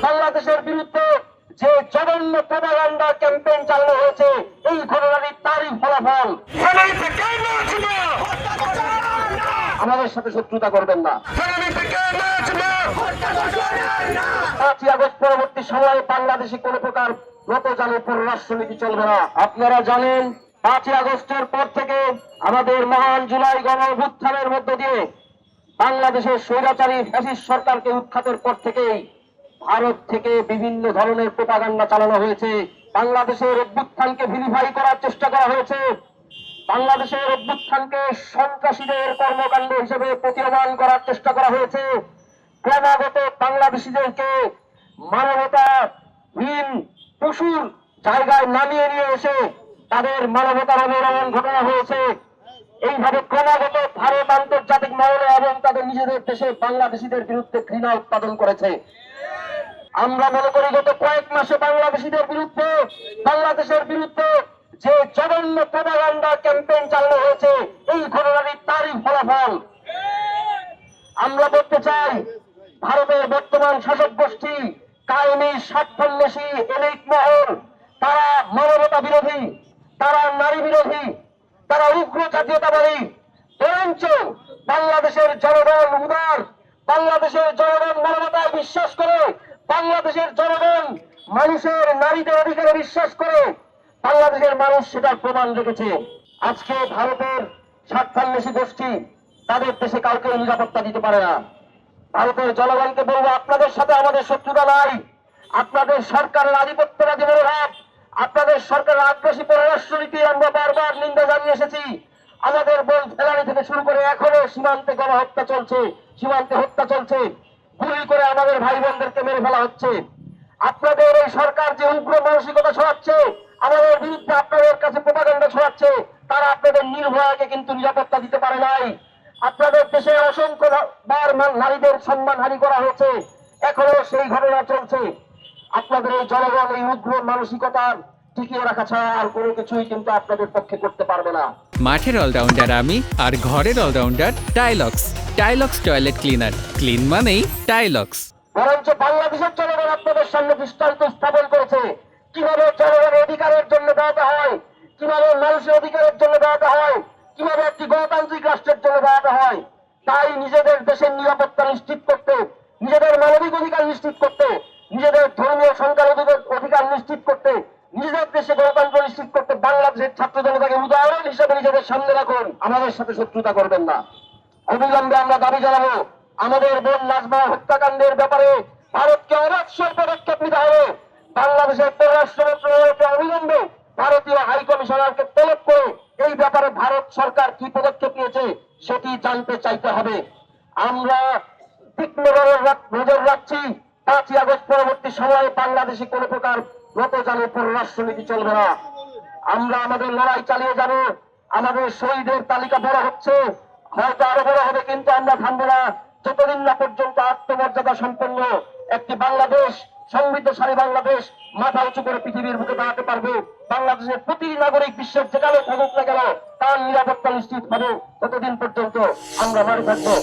বাংলাদেশের বিরুদ্ধে যে জঘন্য প্রোপাগান্ডা ক্যাম্পেইন চালানো হয়েছে, এই ঘটনাটি তারই ফলাফল। আমাদের সাথে শত্রুতা করবেন না। 5ই আগস্ট পরবর্তী সময়ে বাংলাদেশে কোন প্রকার নতজানু পররাষ্ট্রনীতি চলবে না। আপনারা জানেন 5ই আগস্টের পর থেকে আমাদের মহান জুলাই গণ অভ্যুত্থানের মধ্য দিয়ে বাংলাদেশের স্বৈরাচারী ফ্যাসিস্ট সরকারকে উৎখাতের পর থেকেই ভারত থেকে বিভিন্ন ধরনের প্রোপাগান্ডা চালানো হয়েছে। বাংলাদেশের অভ্যুত্থানকে ভিলিফাই করার চেষ্টা করা হয়েছে। বাংলাদেশের অভ্যুত্থানকে সন্ত্রাসীদের কর্মকাণ্ড হিসেবে প্রতীয়মান করার চেষ্টা করা হয়েছে। ক্রমাগত বাংলাদেশিদেরকে মানবতাহীন পশুর জায়গায় নামিয়ে নিয়ে এসে তাদের মানবতার অবলম্বন ঘটনা হয়েছে। এইভাবে ক্রমাগত ভারত আন্তর্জাতিক মহলে এবং তাদের নিজেদের দেশে বাংলাদেশিদের বিরুদ্ধে ঘৃণা উৎপাদন করেছে। আমরা মনে করি গত কয়েক মাসে বাংলাদেশিদের বিরুদ্ধে, বাংলাদেশের বিরুদ্ধে যে জঘন্য প্রোপাগান্ডা ক্যাম্পেইন চালানো হয়েছে, এই ঘটনাটি তারই ফলাফল। আমরা বলতে চাই, ভারতের বর্তমান শাসক গোষ্ঠী, কায়েমি স্বার্থান্বেষী এলিট মহল, তারা মানবতা বিরোধী, তারা নারী বিরোধী, তারা উগ্র জাতীয়তাবাদী। বরঞ্চ বাংলাদেশের জনগণ উদার, বাংলাদেশের জনগণ মানবতায় বিশ্বাস করে, বাংলাদেশের জনগণ মানুষের নারীদের অধিকারে বিশ্বাস করে, বাংলাদেশের মানুষ সেটার প্রমাণ রেখেছে। আজকে ভারতের স্বার্থান্বেষী গোষ্ঠী তাদের দেশে কাউকে নিরাপত্তা দিতে পারে না। ভারতের জনগণকে বলবো, আপনাদের সাথে আমাদের শত্রুতা নাই। আপনাদের সরকারের আধিপত্যবাদী মনোভাব, আপনাদের সরকারের আগ্রাসী পররাষ্ট্রনীতি আমরা বারবার নিন্দা জানিয়ে এসেছি। আমাদের বোন ফেলানি থেকে শুরু করে এখনো সীমান্তে গণহত্যা চলছে, সীমান্তে হত্যা চলছে, গুলি করে আমাদের ভাই বোনদেরকে মেরে ফেলা হচ্ছে। আপনাদের এই সরকার যে উগ্র মানসিকতা ছড়াচ্ছে, আমাদের বিরুদ্ধে আপনাদের কাছে প্রোপাগান্ডা ছড়াচ্ছে, তারা আপনাদের নির্ভয়াকে কিন্তু নিরাপত্তা দিতে পারে নাই। আপনাদের দেশে অসংখ্য বার নারীদের সম্মানহানি করা হয়েছে, এখনো সেই ঘটনা চলছে। আপনাদের এই জনগণ এই উগ্র মানসিকতার টিকিয়ে রাখা ছাড়া আর কোনো কিছুই কিন্তু আপনাদের পক্ষে করতে পারবে না। মাঠের অলরাউন্ডার আমি, আর ঘরের all rounder Tylox. Tylox toilet cleaner, clean মানেই টাইলক্স। বরঞ্চ বাংলাদেশের জনগণ আপনাদের সামনে দৃষ্টান্ত স্থাপন করেছে কিভাবে জনগণের অধিকারের জন্য দাঁড়াতে হয়, কিভাবে মানুষের অধিকারের জন্য দাঁড়াতে হয়, কিভাবে একটি গণতান্ত্রিক রাষ্ট্রের জন্য দাঁড়াতে হয়। তাই নিজেদের দেশের নিরাপত্তা নিশ্চিত করতে, নিজেদের মানবিক অধিকার নিশ্চিত করতে, নিজেদের ধর্মীয় সংখ্যালঘুদের অধিকার নিশ্চিত করতে, নিজেদের দেশে গণতন্ত্র নিশ্চিত করতে বাংলাদেশের ছাত্র জনতাকে উদাহরণ হিসেবে নিজেদের সামনে রাখুন। আমাদের সাথে শত্রুতা করবেন না। অবিলম্বে আমরা দাবি জানাবো, আমাদের বোন নাজমা হত্যাকাণ্ডের ব্যাপারে ভারতকে অবশ্যই পদক্ষেপ নিতে হবে। বাংলাদেশের পররাষ্ট্র মন্ত্রণালয়কে অবিলম্বে ভারতীয় হাই কমিশনারকে তলব করে এই ব্যাপারে ভারত সরকার কি পদক্ষেপ নিয়েছে সেটি জানতে চাইতে হবে। আমরা তীক্ষ্ণ নজর রাখছি, 5ই আগস্ট পরবর্তী সময়ে বাংলাদেশে কোন প্রকার নতজানু পররাষ্ট্রনীতি চলবে না। আমরা আমাদের লড়াই চালিয়ে যাব। আমাদের শহীদের তালিকা বড় হচ্ছে, হয়তো আরো বড় হবে, কিন্তু আমরা থামবো না যতদিন না পর্যন্ত আত্মমর্যাদা সম্পন্ন একটি বাংলাদেশ, সমৃদ্ধশালী বাংলাদেশ মাথা উঁচু করে পৃথিবীর বুকে দাঁড়াতে পারবে। বাংলাদেশের প্রতি নাগরিক বিশ্বের যেখানে থাকুক না কেন তার নিরাপত্তা নিশ্চিত হবে। ততদিন পর্যন্ত আমরা মারি থাকবো।